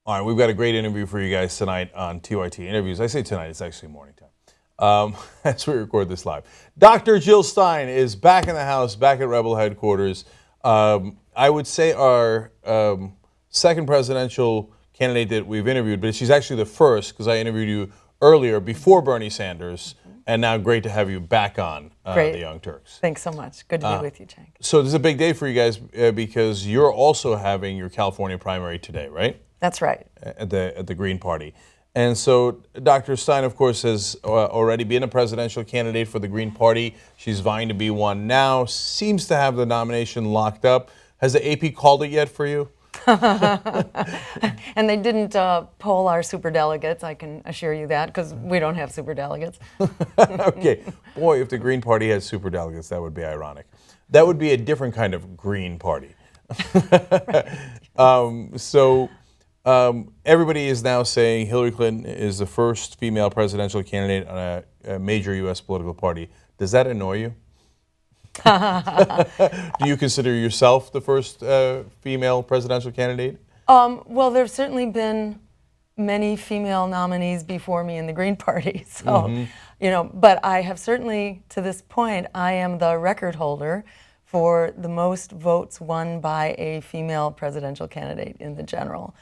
All right, we've got a great interview for you guys tonight on TYT Interviews. I say tonight, it's actually morning time. As we record this live. Dr. Jill Stein is back in the house, back at Rebel headquarters. I would say our second presidential candidate that we've interviewed, but she's actually the first because I interviewed you earlier before Bernie Sanders, and now great to have you back on the Young Turks. Thanks so much. Good to be with you, Cenk. So this is a big day for you guys because you're also having your California primary today, right? That's right. At the Green Party. And so Dr. Stein, of course, has already been a presidential candidate for the Green Party. She's vying to be one now, seems to have the nomination locked up. Has the AP called it yet for you? And they didn't poll our superdelegates, I can assure you that, because we don't have superdelegates. Okay. Boy, if the Green Party had superdelegates, that would be ironic. That would be a different kind of Green Party. Everybody is now saying Hillary Clinton is the first female presidential candidate on a major U.S. political party. Does that annoy you? Do you consider yourself the first female presidential candidate? Well, there's certainly been many female nominees before me in the Green Party. So, but I have certainly, to this point, I am the record holder for the most votes won by a female presidential candidate in the general.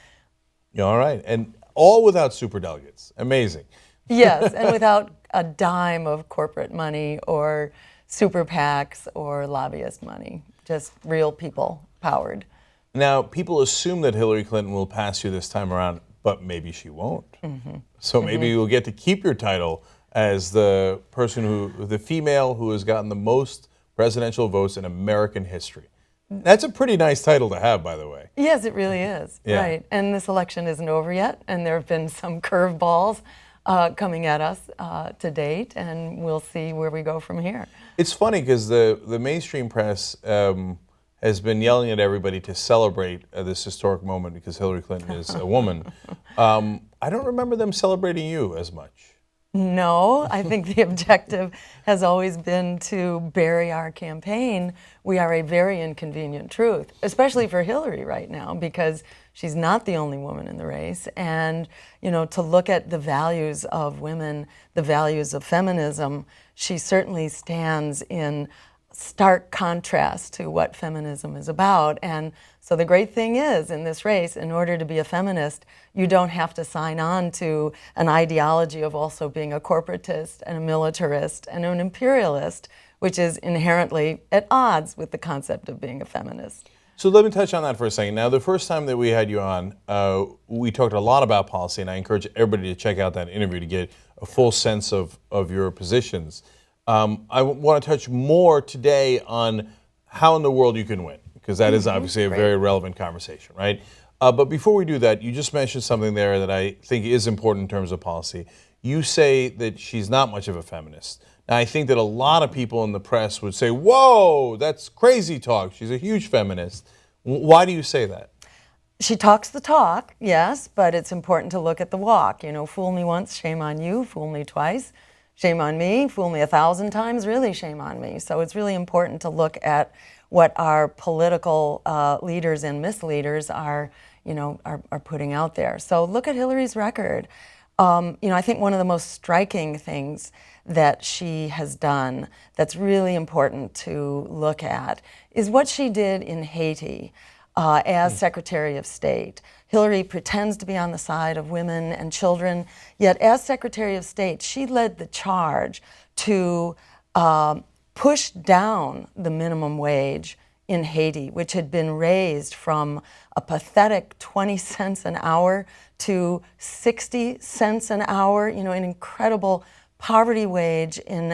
All right, and all without superdelegates. Amazing. Yes, and without a dime of corporate money or super PACs or lobbyist money, just real people powered. Now, people assume that Hillary Clinton will pass you this time around, but maybe she won't. So maybe you'll get to keep your title as the the female who has gotten the most presidential votes in American history. That's a pretty nice title to have, by the way. Yes, it really is. Yeah. Right. And this election isn't over yet, and there have been some curveballs coming at us to date, and we'll see where we go from here. It's funny because the mainstream press has been yelling at everybody to celebrate this historic moment because Hillary Clinton is a woman. I don't remember them celebrating you as much. No, I think the objective has always been to bury our campaign. We are a very inconvenient truth, especially for Hillary right now, because she's not the only woman in the race. And, to look at the values of women, the values of feminism, she certainly stands in stark contrast to what feminism is about. And so the great thing is, in this race, in order to be a feminist, you don't have to sign on to an ideology of also being a corporatist and a militarist and an imperialist, which is inherently at odds with the concept of being a feminist. So let me touch on that for a second. Now, the first time that we had you on, we talked a lot about policy, and I encourage everybody to check out that interview to get a full sense of your positions. I want to touch more today on how in the world you can win, because that is obviously a very relevant conversation, right? But before we do that, you just mentioned something there that I think is important in terms of policy. You say that she's not much of a feminist. Now, I think that a lot of people in the press would say, whoa, that's crazy talk. She's a huge feminist. Why do you say that? She talks the talk, yes, but it's important to look at the walk. Fool me once, shame on you. Fool me twice, shame on me. Fool me 1,000 times, really shame on me. So it's really important to look at what our political leaders and misleaders are putting out there. So look at Hillary's record. I think one of the most striking things that she has done that's really important to look at is what she did in Haiti as Secretary of State. Hillary pretends to be on the side of women and children, yet as Secretary of State, she led the charge to push down the minimum wage in Haiti, which had been raised from a pathetic 20 cents an hour to 60 cents an hour, an incredible poverty wage in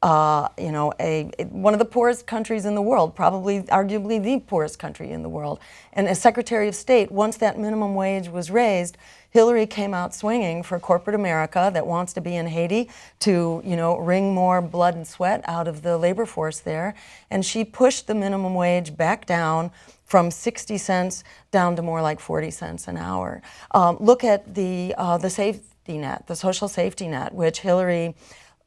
one of the poorest countries in the world, probably arguably the poorest country in the world. And as Secretary of State, once that minimum wage was raised, Hillary came out swinging for corporate America that wants to be in Haiti to, wring more blood and sweat out of the labor force there. And she pushed the minimum wage back down from 60 cents down to more like 40 cents an hour. Look at the safety net, the social safety net, which Hillary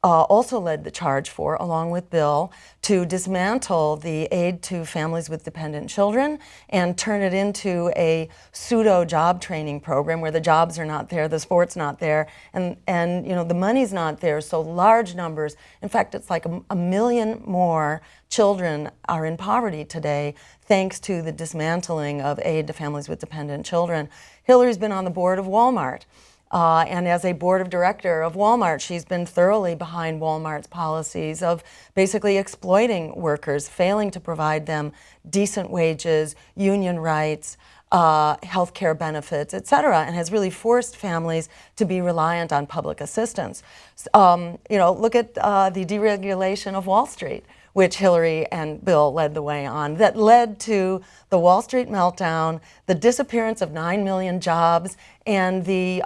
also led the charge for, along with Bill, to dismantle the aid to families with dependent children and turn it into a pseudo job training program where the jobs are not there, the sport's not there, and the money's not there. So large numbers, in fact, it's like a million more children are in poverty today thanks to the dismantling of aid to families with dependent children. Hillary's been on the board of Walmart. And as a board of director of Walmart, she's been thoroughly behind Walmart's policies of basically exploiting workers, failing to provide them decent wages, union rights, health care benefits, et cetera, and has really forced families to be reliant on public assistance. Look at the deregulation of Wall Street, which Hillary and Bill led the way on, that led to the Wall Street meltdown, the disappearance of 9 million jobs, and the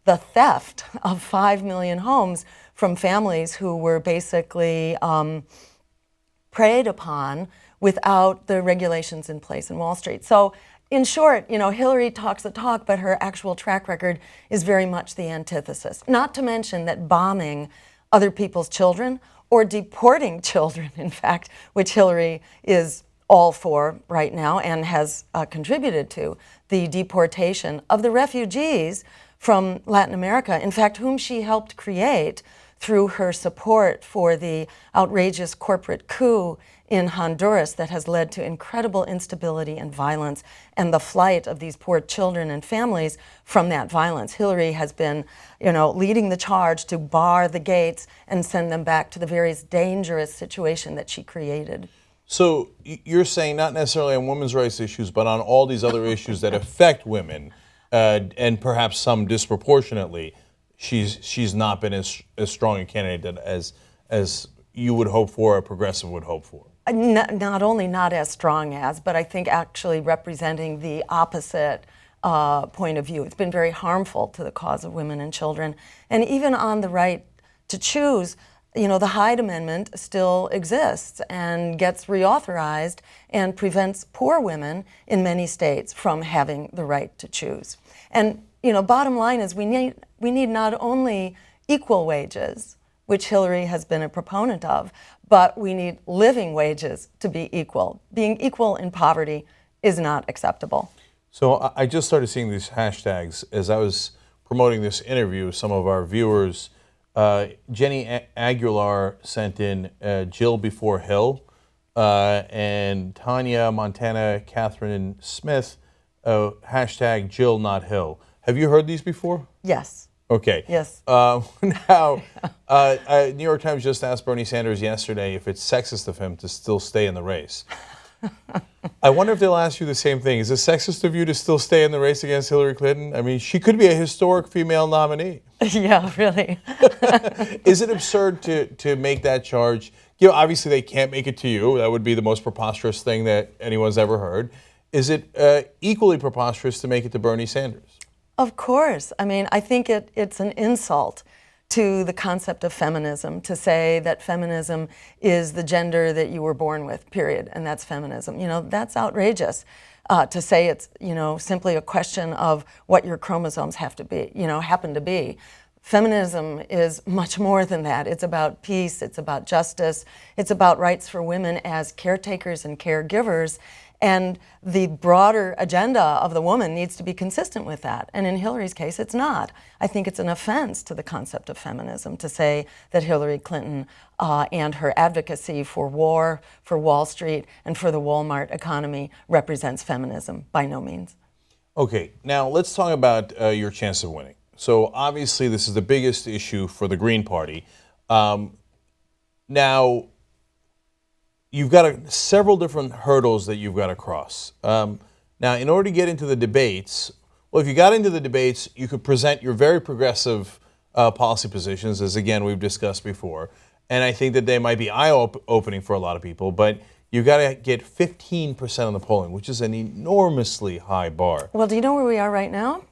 the theft of 5 million homes from families who were basically preyed upon without the regulations in place in Wall Street. So in short, Hillary talks the talk, but her actual track record is very much the antithesis. Not to mention that bombing other people's children or deporting children, in fact, which Hillary is all for right now and has contributed to, the deportation of the refugees from Latin America, in fact, whom she helped create through her support for the outrageous corporate coup in Honduras that has led to incredible instability and violence and the flight of these poor children and families from that violence. Hillary has been, leading the charge to bar the gates and send them back to the very dangerous situation that she created. So you're saying not necessarily on women's rights issues, but on all these other issues that affect women, and perhaps some disproportionately, she's not been as strong a candidate as you would hope for, a progressive would hope for. Not only not as strong as, but I think actually representing the opposite point of view. It's been very harmful to the cause of women and children. And even on the right to choose, the Hyde Amendment still exists and gets reauthorized and prevents poor women in many states from having the right to choose. And bottom line is we need not only equal wages, which Hillary has been a proponent of, but we need living wages to be equal. Being equal in poverty is not acceptable. So I just started seeing these hashtags as I was promoting this interview. Some of our viewers, Jenny Aguilar sent in Jill before Hill, and Tanya Montana Catherine Smith, hashtag Jill not Hill. Have you heard these before? Yes. Okay. Yes. Now, New York Times just asked Bernie Sanders yesterday if it's sexist of him to still stay in the race. I wonder if they'll ask you the same thing. Is it sexist of you to still stay in the race against Hillary Clinton? I mean, she could be a historic female nominee. Yeah, really. Is it absurd to make that charge? Obviously they can't make it to you. That would be the most preposterous thing that anyone's ever heard. Is it equally preposterous to make it to Bernie Sanders? Of course. I mean, I think it's an insult to the concept of feminism to say that feminism is the gender that you were born with, period, and that's feminism. That's outrageous. To say it's, simply a question of what your chromosomes have to be, happen to be. Feminism is much more than that. It's about peace, it's about justice, it's about rights for women as caretakers and caregivers. And the broader agenda of the woman needs to be consistent with that. And in Hillary's case, it's not. I think it's an offense to the concept of feminism to say that Hillary Clinton and her advocacy for war, for Wall Street, and for the Walmart economy represents feminism. By no means. Okay, now let's talk about your chance of winning. So obviously this is the biggest issue for the Green Party. Now, you've got several different hurdles that you've got to cross. Now, in order to get into the debates, well, if you got into the debates, you could present your very progressive policy positions, as again we've discussed before, and I think that they might be eye-opening for a lot of people, but you've got to get 15% on the polling, which is an enormously high bar. Well, do you know where we are right now?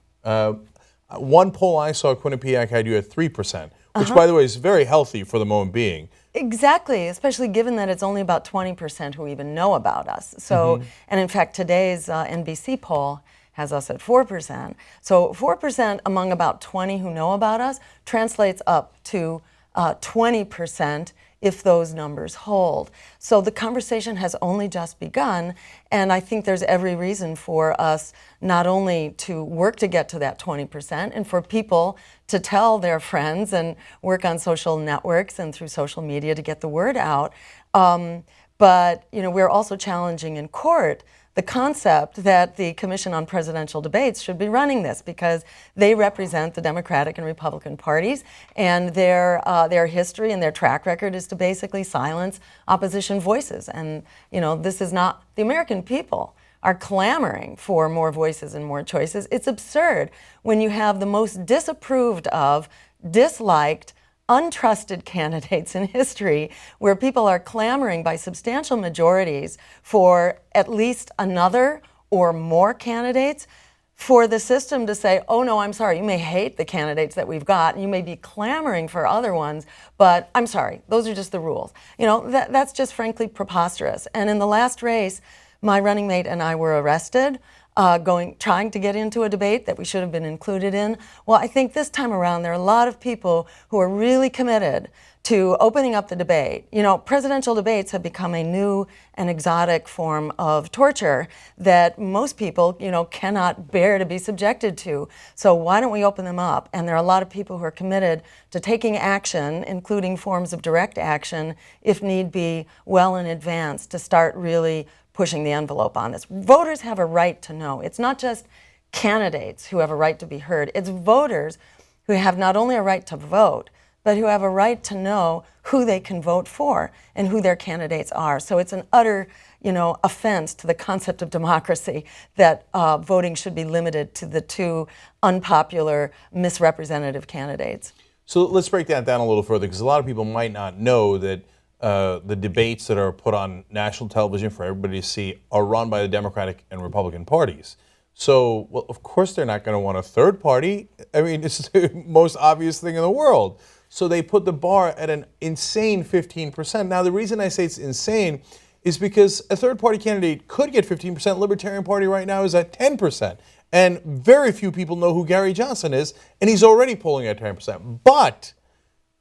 One poll I saw, Quinnipiac had you at 3%, which, by the way, is very healthy for the moment being. Exactly, especially given that it's only about 20% who even know about us. So, and in fact, today's NBC poll has us at 4%. So 4% among about 20 who know about us translates up to 20% if those numbers hold. So the conversation has only just begun, and I think there's every reason for us not only to work to get to that 20% and for people to tell their friends and work on social networks and through social media to get the word out, but we're also challenging in court the concept that the Commission on Presidential Debates should be running this because they represent the Democratic and Republican parties, and their history and their track record is to basically silence opposition voices. And this is not the American people are clamoring for more voices and more choices. It's absurd when you have the most disapproved of, disliked, untrusted candidates in history where people are clamoring by substantial majorities for at least another or more candidates, for the system to say, oh no, I'm sorry, you may hate the candidates that we've got, and you may be clamoring for other ones, but I'm sorry, those are just the rules. That's just frankly preposterous. And in the last race, my running mate and I were arrested, trying to get into a debate that we should have been included in. Well, I think this time around there are a lot of people who are really committed to opening up the debate. Presidential debates have become a new and exotic form of torture that most people, cannot bear to be subjected to. So why don't we open them up? And there are a lot of people who are committed to taking action, including forms of direct action, if need be, well in advance to start really pushing the envelope on this. Voters have a right to know. It's not just candidates who have a right to be heard. It's voters who have not only a right to vote, but who have a right to know who they can vote for and who their candidates are. So it's an utter, offense to the concept of democracy that voting should be limited to the two unpopular, misrepresentative candidates. So let's break that down a little further, because a lot of people might not know that the debates that are put on national television for everybody to see are run by the Democratic and Republican parties. So, well, of course they're not going to want a third party. I mean, it's the most obvious thing in the world. So they put the bar at an insane 15%. Now, the reason I say it's insane is because a third party candidate could get 15%. Libertarian Party right now is at 10%. And very few people know who Gary Johnson is, and he's already polling at 10%. But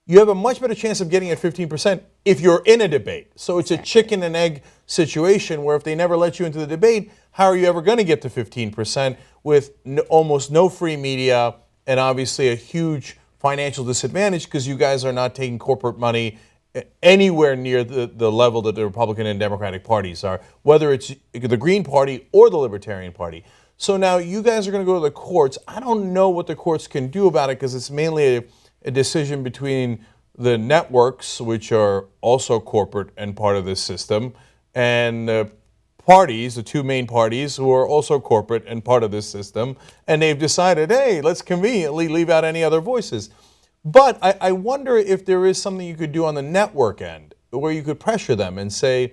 you have a much better chance of getting at 15% if you're in a debate. So it's a chicken and egg situation where if they never let you into the debate, how are you ever going to get to 15% with almost no free media and obviously a huge financial disadvantage because you guys are not taking corporate money anywhere near the level that the Republican and Democratic parties are, whether it's the Green Party or the Libertarian Party. So now you guys are going to go to the courts. I don't know what the courts can do about it because it's mainly a decision between the networks, which are also corporate and part of this system, and the parties, the two main parties, who are also corporate and part of this system. And they've decided, hey, let's conveniently leave out any other voices. But I wonder if there is something you could do on the network end where you could pressure them and say,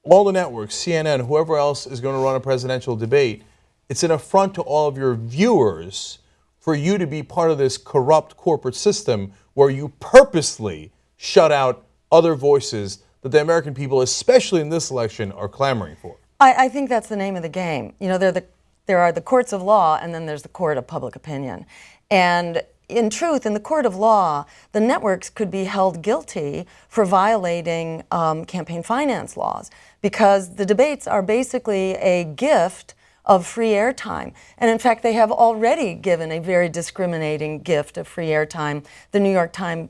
all the networks, CNN, whoever else is going to run a presidential debate, it's an affront to all of your viewers for you to be part of this corrupt corporate system where you purposely shut out other voices that the American people, especially in this election, are clamoring for. I think that's the name of the game. There are the courts of law, and then there's the court of public opinion. And in truth, in the court of law, the networks could be held guilty for violating campaign finance laws because the debates are basically a gift of free airtime. And in fact, they have already given a very discriminating gift of free airtime. The New York Times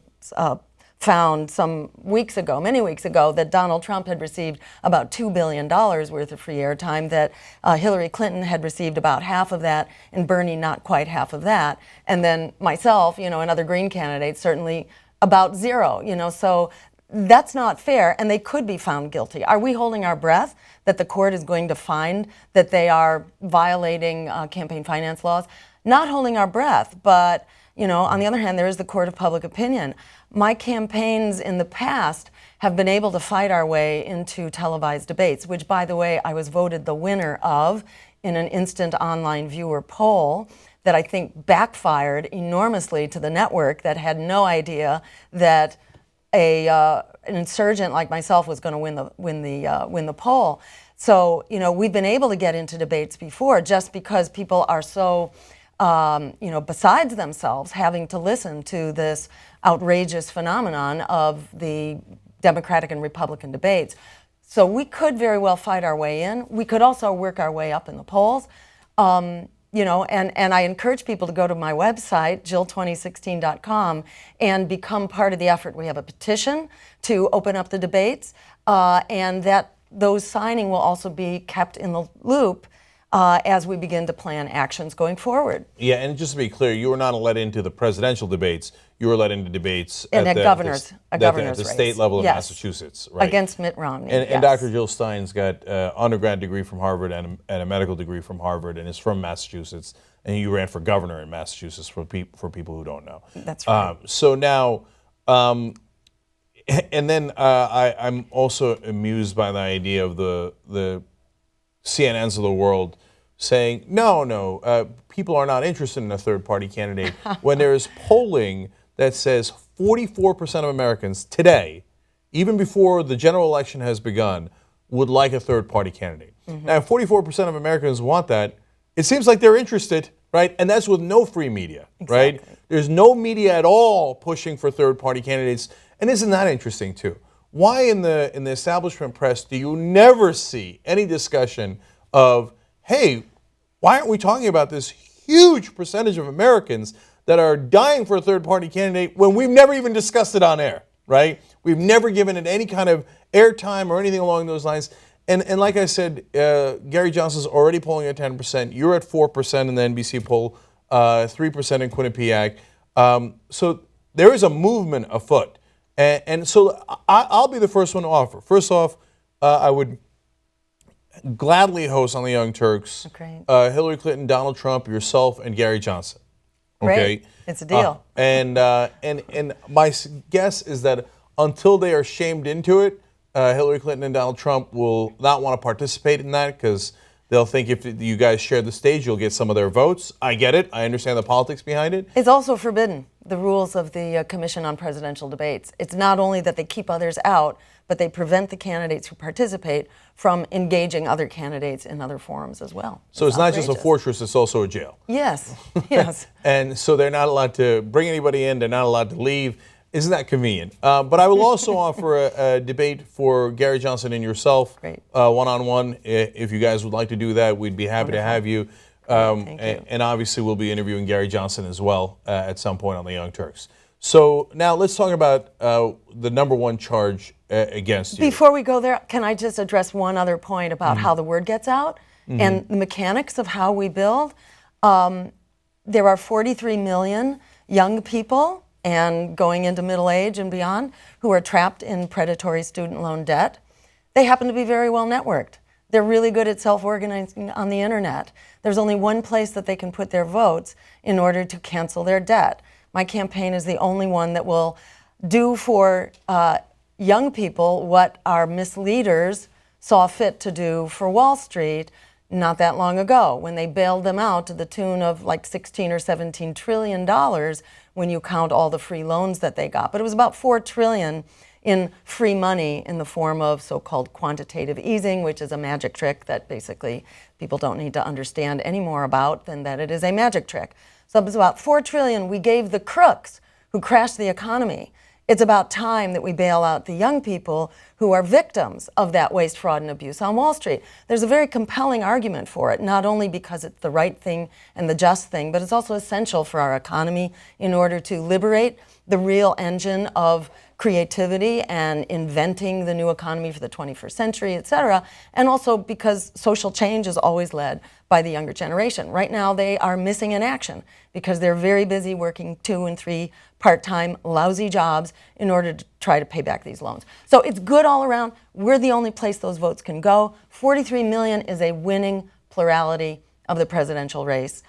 found many weeks ago, that Donald Trump had received about $2 billion worth of free airtime, that Hillary Clinton had received about half of that, and Bernie not quite half of that. And then myself, and other Green candidates, certainly about zero, so that's not fair, and they could be found guilty. Are we holding our breath that the court is going to find that they are violating campaign finance laws? Not holding our breath, but on the other hand, there is the court of public opinion. My campaigns in the past have been able to fight our way into televised debates, which, by the way, I was voted the winner of in an instant online viewer poll that I think backfired enormously to the network that had no idea that an insurgent like myself was going to win the poll. So we've been able to get into debates before just because people are so besides themselves having to listen to this outrageous phenomenon of the Democratic and Republican debates. So we could very well fight our way in. We could also work our way up in the polls. You know, and I encourage people to go to my website, jill2016.com, and become part of the effort. We have a petition to open up the debates, and that those signing will also be kept in the loop as we begin to plan actions going forward. Yeah, and just to be clear, you were not let into the presidential debates. You were let into debates And at a governor's the race. state level of Yes. Massachusetts, right? Against Mitt Romney. And yes. Dr. Jill Stein's got an undergrad degree from Harvard and a medical degree from Harvard, and is from Massachusetts. And you ran for governor in Massachusetts for people who don't know. That's right. So now, and then I'm also amused by the idea of the CNNs of the world saying, no, people are not interested in a third-party candidate, when there is polling that says 44% of Americans today, even before the general election has begun, would like a third-party candidate. Now, if 44% of Americans want that, it seems like they're interested, right? And that's with no free media, right? Exactly. There's no media at all pushing for third-party candidates. And isn't that interesting, too? Why in the establishment press do you never see any discussion of, hey, why aren't we talking about this huge percentage of Americans that are dying for a third-party candidate when we've never even discussed it on air, right? We've never given it any kind of airtime or anything along those lines. And like I said, Gary Johnson's already polling at 10%. You're at 4% in the NBC poll, 3% in Quinnipiac. So there is a movement afoot. And so I'll be the first one to offer. First off, I would gladly host on the Young Turks Hillary Clinton, Donald Trump, yourself, and Gary Johnson. Okay? Great. It's a deal. And my guess is that until they are shamed into it, Hillary Clinton and Donald Trump will not want to participate in that, because they'll think if you guys share the stage, you'll get some of their votes. I get it. I understand the politics behind it. It's also forbidden, the rules of the Commission on Presidential Debates. It's not only that they keep others out, but they prevent the candidates who participate from engaging other candidates in other forums as well. So it's not just a fortress, it's also a jail. Yes, yes. And so they're not allowed to bring anybody in, they're not allowed to leave. Isn't that convenient? But I will also offer a debate for Gary Johnson and yourself, one-on-one. If you guys would like to do that, we'd be happy to have you. Thank you. And obviously we'll be interviewing Gary Johnson as well at some point on the Young Turks. So now let's talk about the number one charge against you. Before we go there, can I just address one other point about how the word gets out and the mechanics of how we build? There are 43 million young people and going into middle age and beyond who are trapped in predatory student loan debt. They happen to be very well networked. They're really good at self-organizing on the internet. There's only one place that they can put their votes in order to cancel their debt. My campaign is the only one that will do for young people what our misleaders saw fit to do for Wall Street not that long ago, when they bailed them out to the tune of like 16 or 17 trillion dollars when you count all the free loans that they got. But it was about 4 trillion in free money in the form of so-called quantitative easing, which is a magic trick that basically people don't need to understand any more about than that it is a magic trick. So it was about 4 trillion we gave the crooks who crashed the economy. It's about time that we bail out the young people who are victims of that waste, fraud, and abuse on Wall Street. There's a very compelling argument for it, not only because it's the right thing and the just thing, but it's also essential for our economy in order to liberate the real engine of creativity and inventing the new economy for the 21st century, et cetera, and also because social change is always led by the younger generation. Right now, they are missing in action because they're very busy working 2 and 3 part-time lousy jobs in order to try to pay back these loans. So it's good all around. We're the only place those votes can go. 43 million is a winning plurality of the presidential race.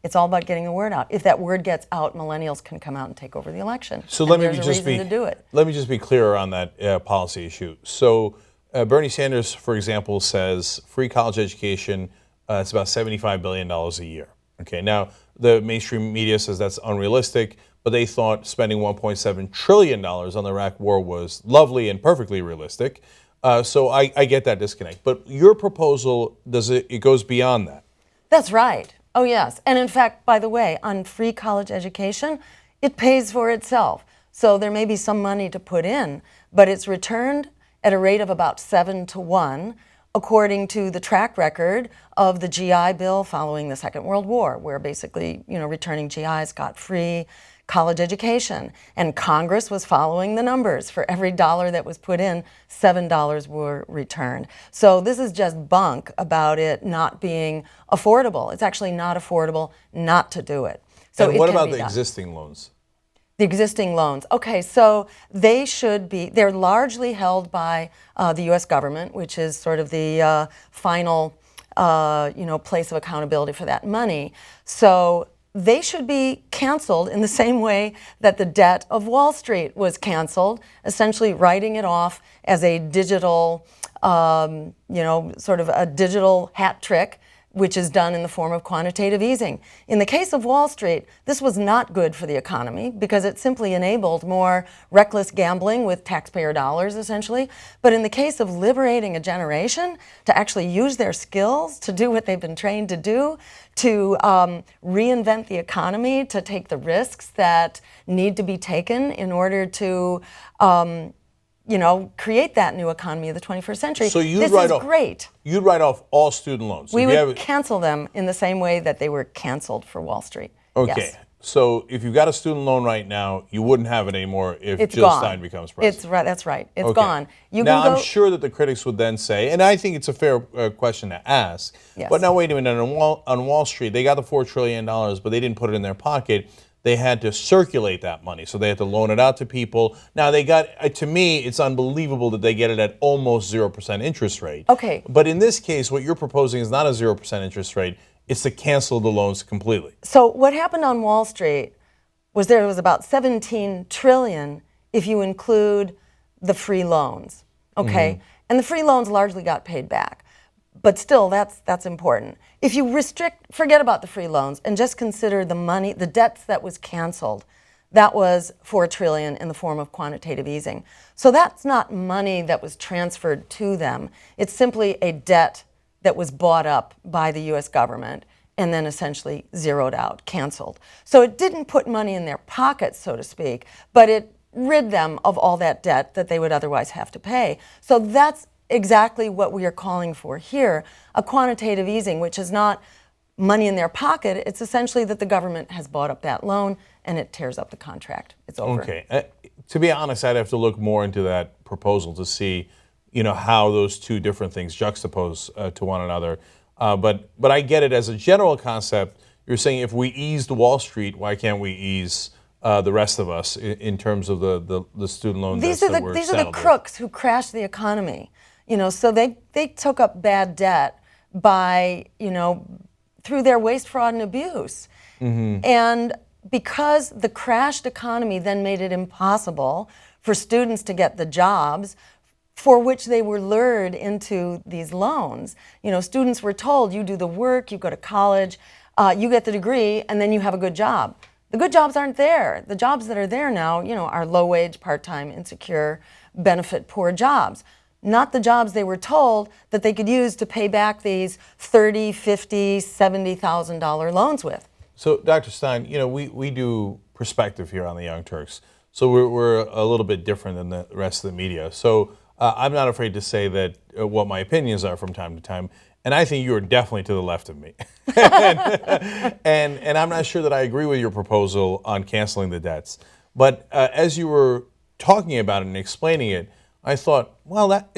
It's all about getting the word out. If that word gets out, millennials can come out and take over the election. So let me just be clear on that policy issue. So Bernie Sanders, for example, says free college education, it's about $75 billion a year. Okay, now the mainstream media says that's unrealistic, but they thought spending $1.7 trillion on the Iraq war was lovely and perfectly realistic. So I get that disconnect. But your proposal, it goes beyond that. That's right. Oh, yes. And in fact, by the way, on free college education, it pays for itself. So there may be some money to put in, but it's returned at a rate of about 7-to-1, according to the track record of the GI Bill following the Second World War, where basically, returning GIs got free college education. And Congress was following the numbers. For every dollar that was put in, $7 were returned. So this is just bunk about it not being affordable. It's actually not affordable not to do it. So and what it can about be the done. existing loans? The existing loans. Okay, so they're largely held by the U.S. government, which is sort of the final, place of accountability for that money. So they should be canceled in the same way that the debt of Wall Street was canceled, essentially writing it off as a digital, sort of a digital hat trick, which is done in the form of quantitative easing. In the case of Wall Street, this was not good for the economy because it simply enabled more reckless gambling with taxpayer dollars, essentially. But in the case of liberating a generation to actually use their skills to do what they've been trained to do, to reinvent the economy, to take the risks that need to be taken in order to create that new economy of the 21st century. So this is great. You'd write off all student loans. We would cancel them in the same way that they were canceled for Wall Street. Okay. Yes. So if you've got a student loan right now, you wouldn't have it anymore if It's Jill gone. Stein becomes president. It's right. That's right. It's Okay. gone. Now, I'm sure that the critics would then say, and I think it's a fair question to ask, Yes. but now wait a minute, on Wall Street, they got the $4 trillion, but they didn't put it in their pocket. They had to circulate that money, so they had to loan it out to people. Now they got, to me, it's unbelievable that they get it at almost 0% interest rate. Okay. But in this case, what you're proposing is not a 0% interest rate, it's to cancel the loans completely. So what happened on Wall Street was there was about 17 trillion if you include the free loans, okay? And the free loans largely got paid back. But still, that's important. If you forget about the free loans and just consider the money, the debts that was canceled, that was $4 trillion in the form of quantitative easing. So that's not money that was transferred to them. It's simply a debt that was bought up by the U.S. government and then essentially zeroed out, canceled. So it didn't put money in their pockets, so to speak, but it rid them of all that debt that they would otherwise have to pay. So that's exactly what we are calling for here, a quantitative easing, which is not money in their pocket. It's essentially that the government has bought up that loan and it tears up the contract. It's over. Okay. To be honest, I'd have to look more into that proposal to see, how those two different things juxtapose to one another. But I get it as a general concept. You're saying if we eased Wall Street, why can't we ease the rest of us in terms of the student loan debts that were These are the crooks who crashed the economy. So they took up bad debt by, through their waste, fraud, and abuse. And because the crashed economy then made it impossible for students to get the jobs for which they were lured into these loans. Students were told, you do the work, you go to college, you get the degree, and then you have a good job. The good jobs aren't there. The jobs that are there now, are low-wage, part-time, insecure, benefit-poor jobs. Not the jobs they were told that they could use to pay back these $30,000, $50,000, $70,000 loans with. So, Dr. Stein, we do perspective here on the Young Turks. So we're a little bit different than the rest of the media. So I'm not afraid to say that what my opinions are from time to time. And I think you are definitely to the left of me. and I'm not sure that I agree with your proposal on canceling the debts. But as you were talking about it and explaining it, I thought, well,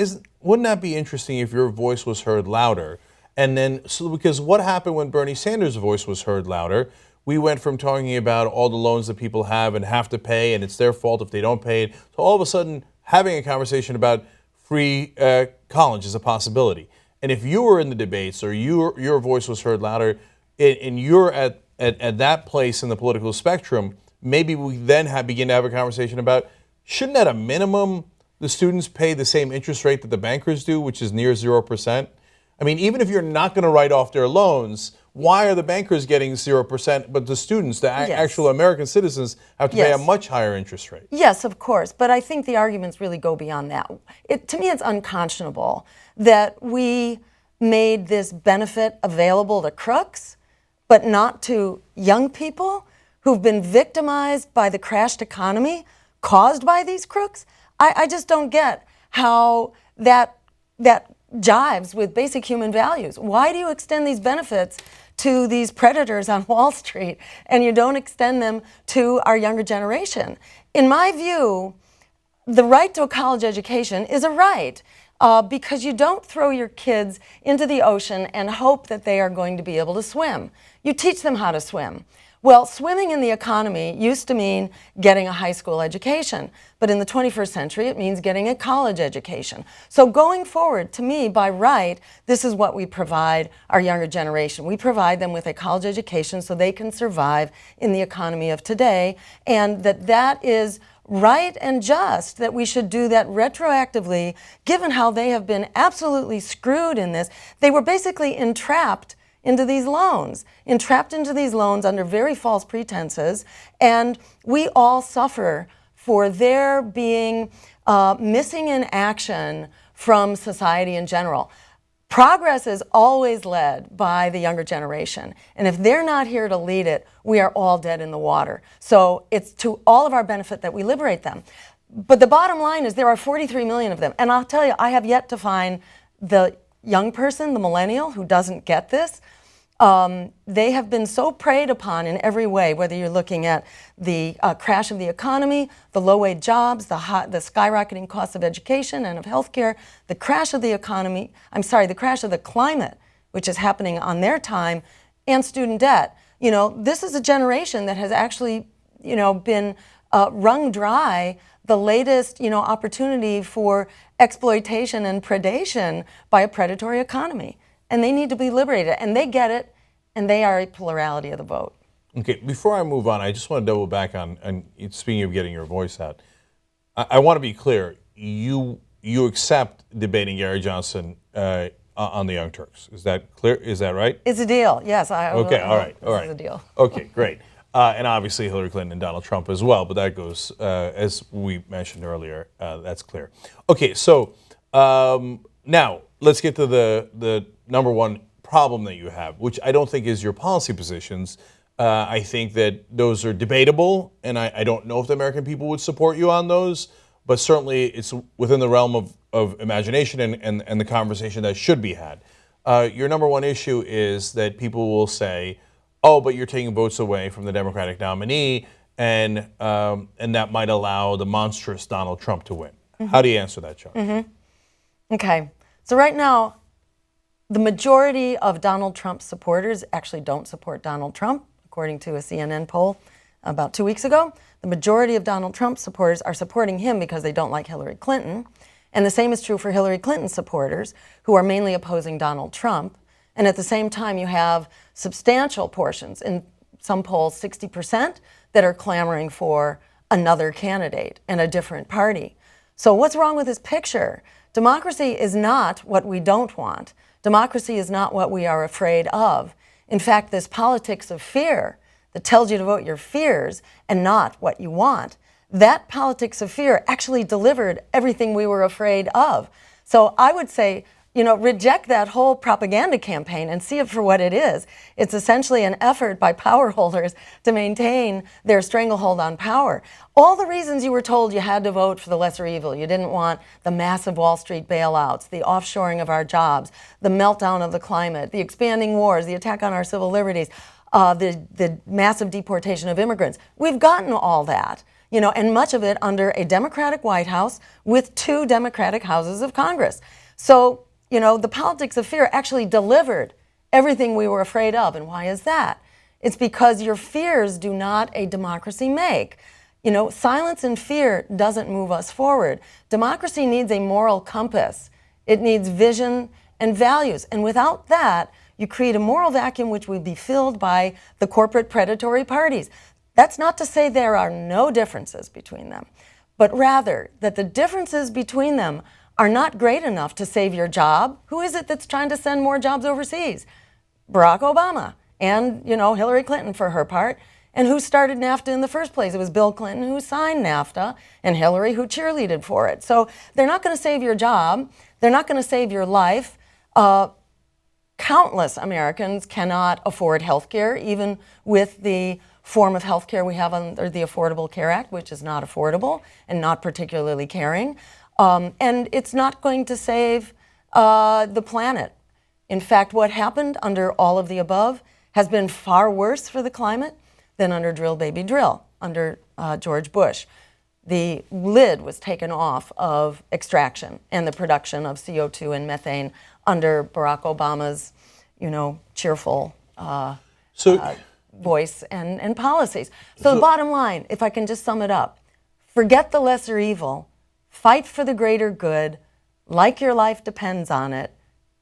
wouldn't that be interesting if your voice was heard louder? And then, because what happened when Bernie Sanders' voice was heard louder? We went from talking about all the loans that people have and have to pay, and it's their fault if they don't pay it, to all of a sudden having a conversation about free college as a possibility. And if you were in the debates or your voice was heard louder, and you're at that place in the political spectrum, maybe we then begin to have a conversation about, shouldn't at a minimum the students pay the same interest rate that the bankers do, which is near 0%? I mean, even if you're not going to write off their loans, why are the bankers getting 0%, but the students, the actual American citizens, have to pay a much higher interest rate? Yes, of course. But I think the arguments really go beyond that. To me, it's unconscionable that we made this benefit available to crooks, but not to young people who've been victimized by the crashed economy caused by these crooks? I just don't get how that jives with basic human values. Why do you extend these benefits to these predators on Wall Street and you don't extend them to our younger generation? In my view, the right to a college education is a right because you don't throw your kids into the ocean and hope that they are going to be able to swim. You teach them how to swim. Well, swimming in the economy used to mean getting a high school education, but in the 21st century it means getting a college education. So going forward, to me, by right, this is what we provide our younger generation. We provide them with a college education so they can survive in the economy of today, and that is right and just, that we should do that retroactively, given how they have been absolutely screwed in this. They were basically entrapped into these loans under very false pretenses, and we all suffer for their being missing in action from society in general. Progress is always led by the younger generation, and if they're not here to lead it, we are all dead in the water. So it's to all of our benefit that we liberate them. But the bottom line is there are 43 million of them, and I'll tell you, I have yet to find the young person, the millennial, who doesn't get this. They have been so preyed upon in every way, whether you're looking at the crash of the economy, the low-wage jobs, the skyrocketing cost of education and of healthcare, the crash of the climate, which is happening on their time, and student debt. You know, this is a generation that has actually, been wrung dry the latest, opportunity for exploitation and predation by a predatory economy. And they need to be liberated, and they get it, and they are a plurality of the vote. Okay, before I move on, I just want to double back on speaking of getting your voice out. I want to be clear. You accept debating Gary Johnson on the Young Turks. Is that clear? Is that right? It's a deal. Yes. Okay. All right. It's a deal. Okay. Great. And obviously Hillary Clinton and Donald Trump as well. But that goes as we mentioned earlier. That's clear. Okay. So now let's get to the number one problem that you have, which I don't think is your policy positions. I think that those are debatable, and I don't know if the American people would support you on those, but certainly it's within the realm of imagination and the conversation that should be had. Your number one issue is that people will say, oh, but you're taking votes away from the Democratic nominee, and that might allow the monstrous Donald Trump to win. Mm-hmm. How do you answer that, Charles? Mm-hmm. Okay. So right now, the majority of Donald Trump's supporters actually don't support Donald Trump, according to a CNN poll about 2 weeks ago. The majority of Donald Trump's supporters are supporting him because they don't like Hillary Clinton. And the same is true for Hillary Clinton's supporters, who are mainly opposing Donald Trump. And at the same time, you have substantial portions, in some polls 60%, that are clamoring for another candidate and a different party. So what's wrong with this picture? Democracy is not what we don't want. Democracy is not what we are afraid of. In fact, this politics of fear that tells you to vote your fears and not what you want, that politics of fear actually delivered everything we were afraid of. So I would say, reject that whole propaganda campaign and see it for what it is. It's essentially an effort by power holders to maintain their stranglehold on power. All the reasons you were told you had to vote for the lesser evil, you didn't want the massive Wall Street bailouts, the offshoring of our jobs, the meltdown of the climate, the expanding wars, the attack on our civil liberties, the massive deportation of immigrants. We've gotten all that, and much of it under a Democratic White House with 2 Democratic houses of Congress. So, the politics of fear actually delivered everything we were afraid of. And why is that? It's because your fears do not a democracy make. Silence and fear doesn't move us forward. Democracy needs a moral compass. It needs vision and values. And without that, you create a moral vacuum which would be filled by the corporate predatory parties. That's not to say there are no differences between them, but rather that the differences between them are not great enough to save your job. Who is it that's trying to send more jobs overseas? Barack Obama and, Hillary Clinton for her part. And who started NAFTA in the first place? It was Bill Clinton who signed NAFTA and Hillary who cheerleaded for it. So they're not going to save your job. They're not going to save your life. Countless Americans cannot afford health care, even with the form of health care we have under the Affordable Care Act, which is not affordable and not particularly caring. And it's not going to save the planet. In fact, what happened under all of the above has been far worse for the climate than under Drill Baby Drill, under George Bush. The lid was taken off of extraction and the production of CO2 and methane under Barack Obama's, cheerful voice and policies. So the bottom line, if I can just sum it up, forget the lesser evil, fight for the greater good, like your life depends on it,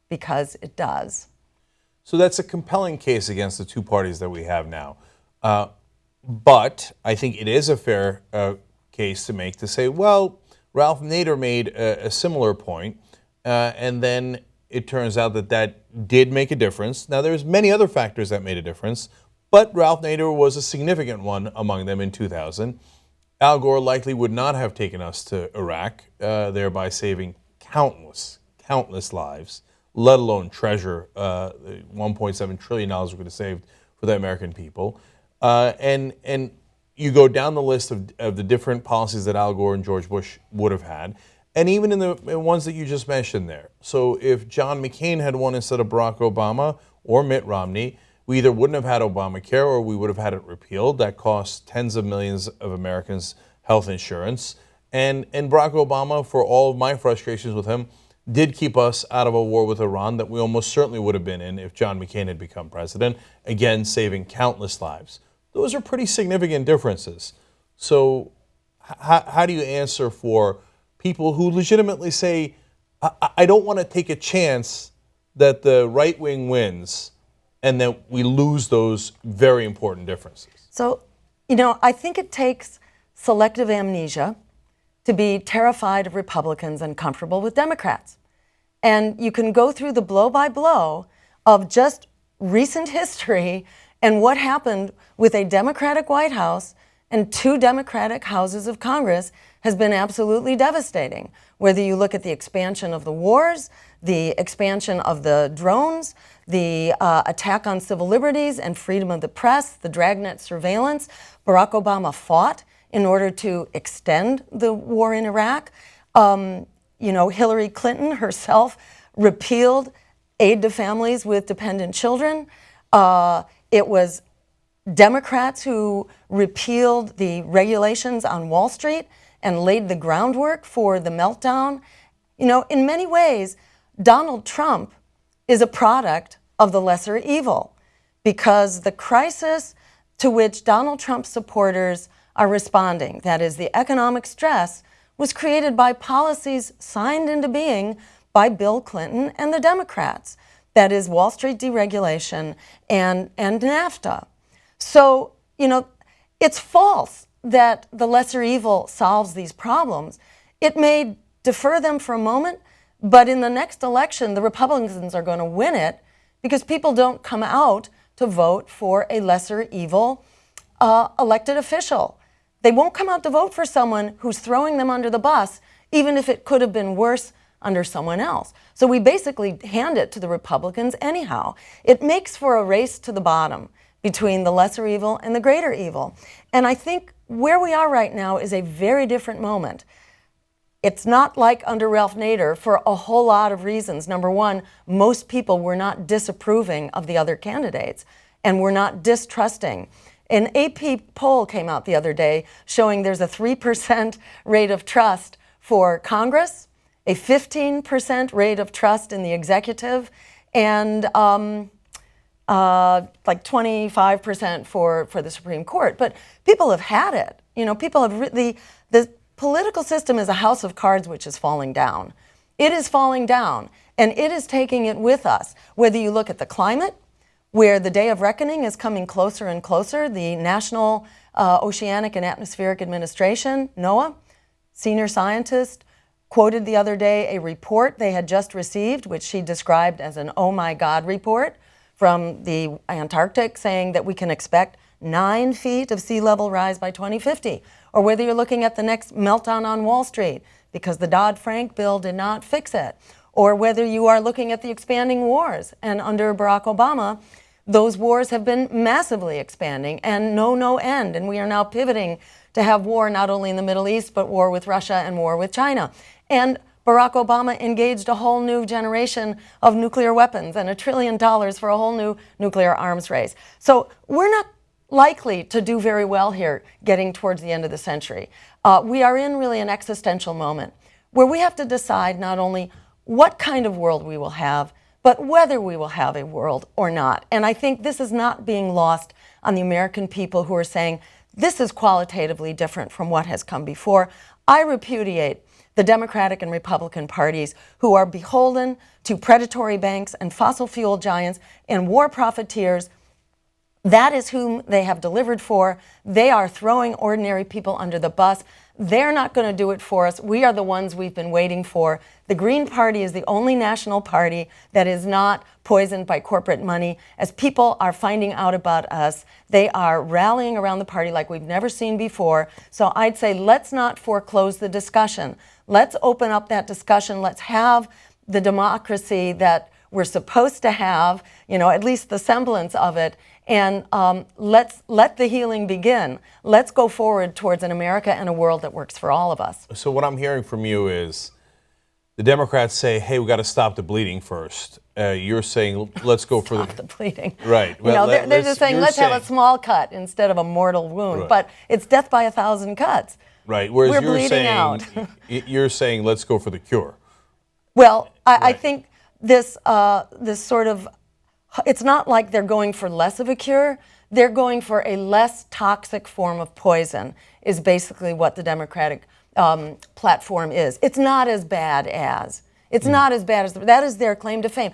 because it does. So that's a compelling case against the two parties that we have now. But I think it is a fair case to make to say, well, Ralph Nader made a similar point, and then it turns out that that did make a difference. Now, there's many other factors that made a difference, but Ralph Nader was a significant one among them in 2000. Al Gore likely would not have taken us to Iraq, thereby saving countless lives, let alone treasure $1.7 trillion we could have saved for the American people. And you go down the list of the different policies that Al Gore and George Bush would have had, and even in the ones that you just mentioned there. So if John McCain had won instead of Barack Obama or Mitt Romney, we either wouldn't have had Obamacare or we would have had it repealed. That cost tens of millions of Americans health insurance. And Barack Obama, for all of my frustrations with him, did keep us out of a war with Iran that we almost certainly would have been in if John McCain had become president, again, saving countless lives. Those are pretty significant differences. So how do you answer for people who legitimately say, I don't want to take a chance that the right wing wins and that we lose those very important differences? So, I think it takes selective amnesia to be terrified of Republicans and comfortable with Democrats. And you can go through the blow by blow of just recent history and what happened with a Democratic White House and two Democratic houses of Congress has been absolutely devastating. Whether you look at the expansion of the wars, the expansion of the drones, the attack on civil liberties and freedom of the press, the dragnet surveillance, Barack Obama fought in order to extend the war in Iraq. Hillary Clinton herself repealed aid to families with dependent children. It was Democrats who repealed the regulations on Wall Street and laid the groundwork for the meltdown. In many ways, Donald Trump is a product of the lesser evil because the crisis to which Donald Trump's supporters are responding, that is the economic stress, was created by policies signed into being by Bill Clinton and the Democrats. That is Wall Street deregulation and NAFTA. So, it's false that the lesser evil solves these problems. It may defer them for a moment, but in the next election, the Republicans are going to win it because people don't come out to vote for a lesser evil elected official. They won't come out to vote for someone who's throwing them under the bus, even if it could have been worse under someone else. So we basically hand it to the Republicans anyhow. It makes for a race to the bottom between the lesser evil and the greater evil. And I think where we are right now is a very different moment. It's not like under Ralph Nader for a whole lot of reasons. Number one, most people were not disapproving of the other candidates and were not distrusting. An AP poll came out the other day showing there's a 3% rate of trust for Congress, a 15% rate of trust in the executive, and like 25% for the Supreme Court. But people have had it. People have the political system is a house of cards which is falling down. It is falling down, and it is taking it with us. Whether you look at the climate, where the day of reckoning is coming closer and closer, the National Oceanic and Atmospheric Administration, NOAA, senior scientist, quoted the other day a report they had just received, which she described as an oh my God report from the Antarctic, saying that we can expect 9 feet of sea level rise by 2050. Or whether you're looking at the next meltdown on Wall Street because the Dodd-Frank bill did not fix it. Or whether you are looking at the expanding wars. And under Barack Obama, those wars have been massively expanding and know no end. And we are now pivoting to have war not only in the Middle East, but war with Russia and war with China. And Barack Obama engaged a whole new generation of nuclear weapons and $1 trillion for a whole new nuclear arms race. So we're not likely to do very well here getting towards the end of the century. We are in really an existential moment where we have to decide not only what kind of world we will have, but whether we will have a world or not. And I think this is not being lost on the American people who are saying, this is qualitatively different from what has come before. I repudiate the Democratic and Republican parties who are beholden to predatory banks and fossil fuel giants and war profiteers. That is whom they have delivered for. They are throwing ordinary people under the bus. They're not going to do it for us. We are the ones we've been waiting for. The Green Party is the only national party that is not poisoned by corporate money. As people are finding out about us, they are rallying around the party like we've never seen before. So I'd say let's not foreclose the discussion. Let's open up that discussion. Let's have the democracy that we're supposed to have, at least the semblance of it. And let's let the healing begin. Let's go forward towards an America and a world that works for all of us. So what I'm hearing from you is the Democrats say, hey, we got to stop the bleeding first. You're saying, let's go for the bleeding. Right. Well, they're just saying, let's have a small cut instead of a mortal wound. Right. But it's death by 1,000 cuts. Right. Whereas we're bleeding out. You're saying, let's go for the cure. Well, I think this sort of, it's not like they're going for less of a cure. They're going for a less toxic form of poison, is basically what the Democratic platform is. It's not as bad as. It's not as bad as. That is their claim to fame.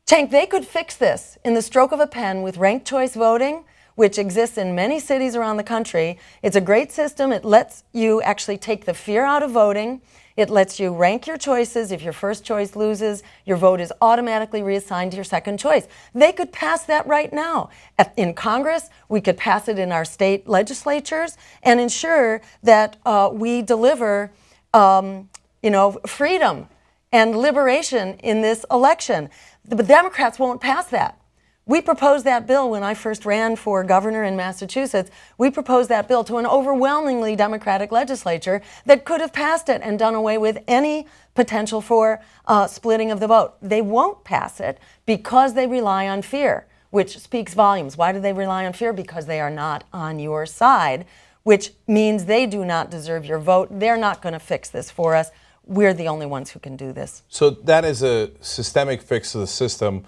Cenk, they could fix this in the stroke of a pen with ranked choice voting, which exists in many cities around the country. It's a great system. It lets you actually take the fear out of voting. It lets you rank your choices. If your first choice loses, your vote is automatically reassigned to your second choice. They could pass that right now. In Congress, we could pass it in our state legislatures and ensure that we deliver freedom and liberation in this election. The Democrats won't pass that. We proposed that bill when I first ran for governor in Massachusetts. We proposed that bill to an overwhelmingly Democratic legislature that could have passed it and done away with any potential for splitting of the vote. They won't pass it because they rely on fear, which speaks volumes. Why do they rely on fear? Because they are not on your side, which means they do not deserve your vote. They're not going to fix this for us. We're the only ones who can do this. So that is a systemic fix to the system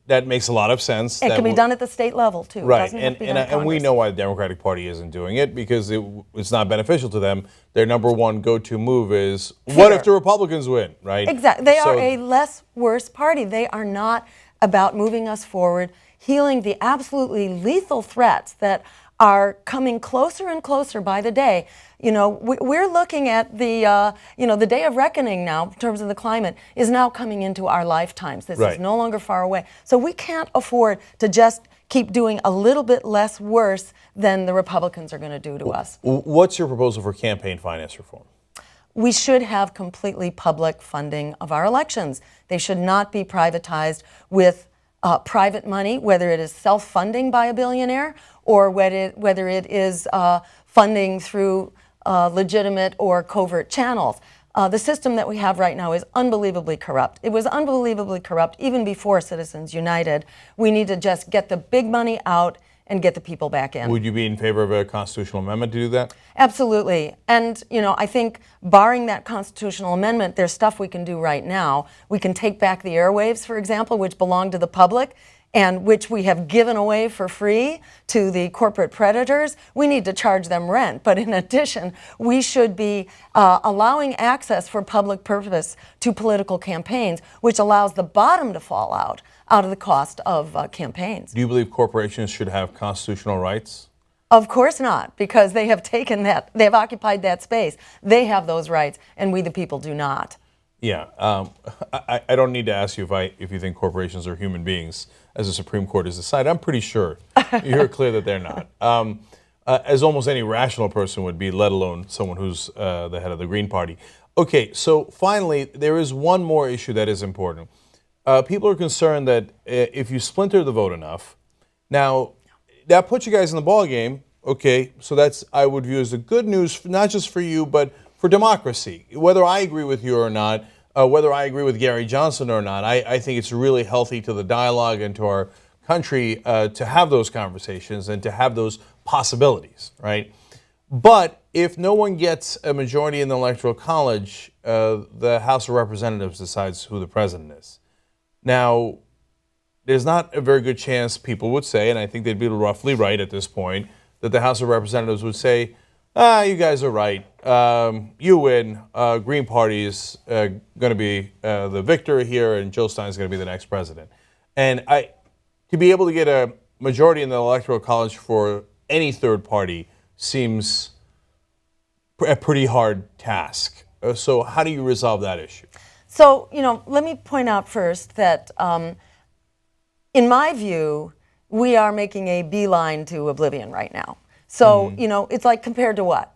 that makes a lot of sense. It can be done at the state level, too. Right, and we know why the Democratic Party isn't doing it, because it's not beneficial to them. Their number one go-to move is, what if the Republicans win, right? Exactly. They are a less worse party. They are not about moving us forward, healing the absolutely lethal threats that are coming closer and closer by the day. We're looking at the day of reckoning now in terms of the climate is now coming into our lifetimes. This is no longer far away. So we can't afford to just keep doing a little bit less worse than the Republicans are going to do to us. What's your proposal for campaign finance reform? We should have completely public funding of our elections. They should not be privatized with private money, whether it is self-funding by a billionaire or whether it is funding through legitimate or covert channels. The system that we have right now is unbelievably corrupt. It was unbelievably corrupt even before Citizens United. We need to just get the big money out and get the people back in. Would you be in favor of a constitutional amendment to do that? Absolutely. And, I think barring that constitutional amendment, there's stuff we can do right now. We can take back the airwaves, for example, which belong to the public and which we have given away for free to the corporate predators. We need to charge them rent. But in addition, we should be allowing access for public purpose to political campaigns, which allows the bottom to fall out of the cost of campaigns. Do you believe corporations should have constitutional rights? Of course not, because they have taken that, they have occupied that space. They have those rights, and we the people do not. Yeah, I don't need to ask you if you think corporations are human beings, as the Supreme Court has decided. I'm pretty sure you're clear that they're not, as almost any rational person would be, let alone someone who's the head of the Green Party. Okay, so finally, there is one more issue that is important. people are concerned that if you splinter the vote enough, now that puts you guys in the ball game. Okay, so that's, I would view as a good news, not just for you, but for democracy. Whether I agree with you or not, whether I agree with Gary Johnson or not, I think it's really healthy to the dialogue and to our country to have those conversations and to have those possibilities, right? But if no one gets a majority in the Electoral College, the House of Representatives decides who the president is. Now, there's not a very good chance people would say, and I think they'd be roughly right at this point, that the House of Representatives would say, you guys are right, you win, Green Party is going to be the victor here, and Jill Stein is going to be the next president. And to be able to get a majority in the Electoral College for any third party seems a pretty hard task. So how do you resolve that issue? So, let me point out first that in my view, we are making a beeline to oblivion right now. So, it's like compared to what?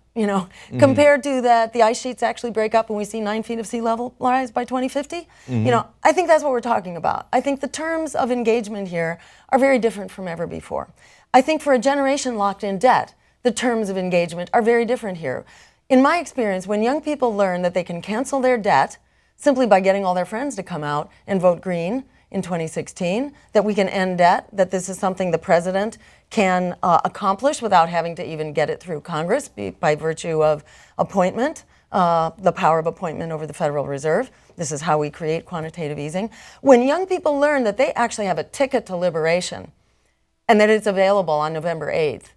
Compared to that the ice sheets actually break up and we see 9 feet of sea level rise by 2050? I think that's what we're talking about. I think the terms of engagement here are very different from ever before. I think for a generation locked in debt, the terms of engagement are very different here. In my experience, when young people learn that they can cancel their debt simply by getting all their friends to come out and vote green in 2016, that we can end debt, that this is something the president can accomplish without having to even get it through Congress by virtue of appointment, the power of appointment over the Federal Reserve. This is how we create quantitative easing. When young people learn that they actually have a ticket to liberation and that it's available on November 8th,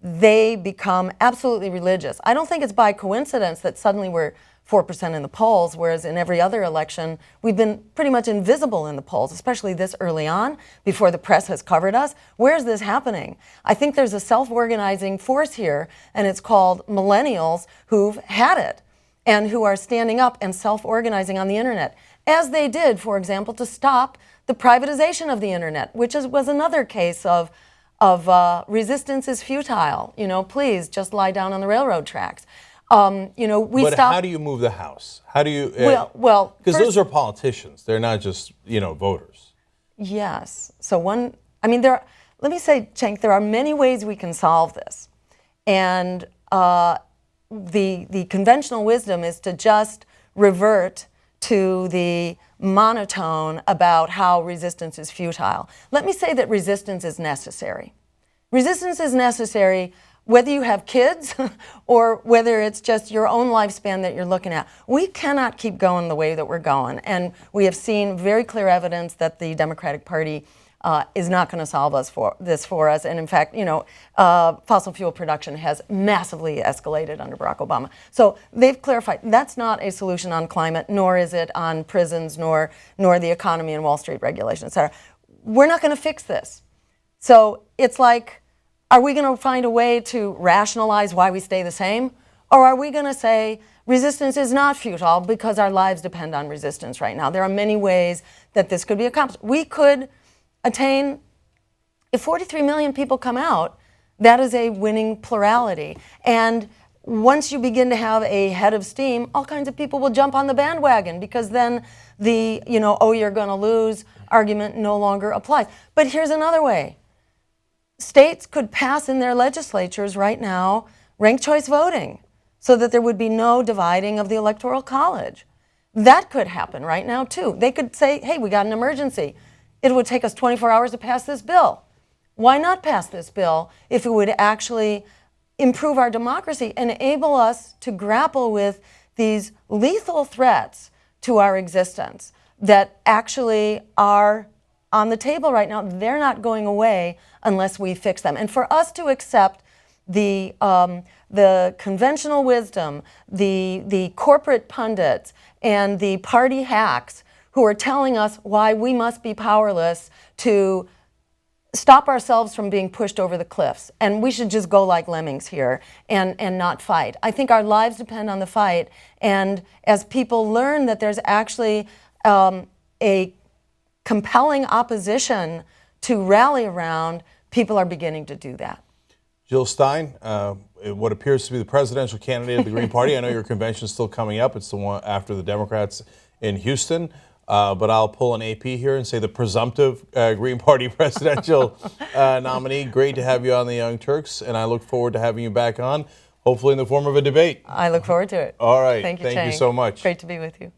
they become absolutely religious. I don't think it's by coincidence that suddenly we're 4% in the polls, whereas in every other election, we've been pretty much invisible in the polls, especially this early on, before the press has covered us. Where is this happening? I think there's a self-organizing force here, and it's called millennials who've had it and who are standing up and self-organizing on the internet, as they did, for example, to stop the privatization of the internet, which was another case of resistance is futile. Please just lie down on the railroad tracks. But how do you move the House? How do you? Well, because those are politicians. They're not just voters. Yes. So let me say, Cenk, there are many ways we can solve this, and the conventional wisdom is to just revert to the monotone about how resistance is futile. Let me say that resistance is necessary. Resistance is necessary whether you have kids or whether it's just your own lifespan that you're looking at. We cannot keep going the way that we're going. And we have seen very clear evidence that the Democratic Party is not going to solve this for us. And in fact, fossil fuel production has massively escalated under Barack Obama. So they've clarified that's not a solution on climate, nor is it on prisons, nor the economy and Wall Street regulation, et cetera. We're not going to fix this. So it's like, are we going to find a way to rationalize why we stay the same? Or are we going to say resistance is not futile because our lives depend on resistance right now? There are many ways that this could be accomplished. We could attain, if 43 million people come out, that is a winning plurality. And once you begin to have a head of steam, all kinds of people will jump on the bandwagon because then the, you're going to lose argument no longer applies. But here's another way. States could pass in their legislatures right now ranked choice voting so that there would be no dividing of the Electoral College. That could happen right now, too. They could say, hey, we got an emergency. It would take us 24 hours to pass this bill. Why not pass this bill if it would actually improve our democracy, enable us to grapple with these lethal threats to our existence that actually are on the table right now? They're not going away unless we fix them. And for us to accept the conventional wisdom, the corporate pundits, and the party hacks who are telling us why we must be powerless to stop ourselves from being pushed over the cliffs, and we should just go like lemmings here and not fight. I think our lives depend on the fight, and as people learn that there's actually a compelling opposition to rally around, people are beginning to do that. Jill Stein, what appears to be the presidential candidate of the Green Party. I know your convention is still coming up. It's the one after the Democrats in Houston. but I'll pull an AP here and say the presumptive Green Party presidential nominee. Great to have you on the Young Turks, and I look forward to having you back on, hopefully in the form of a debate. I look forward to it. All right. Thank you, Thank you Cenk. so much. Great to be with you.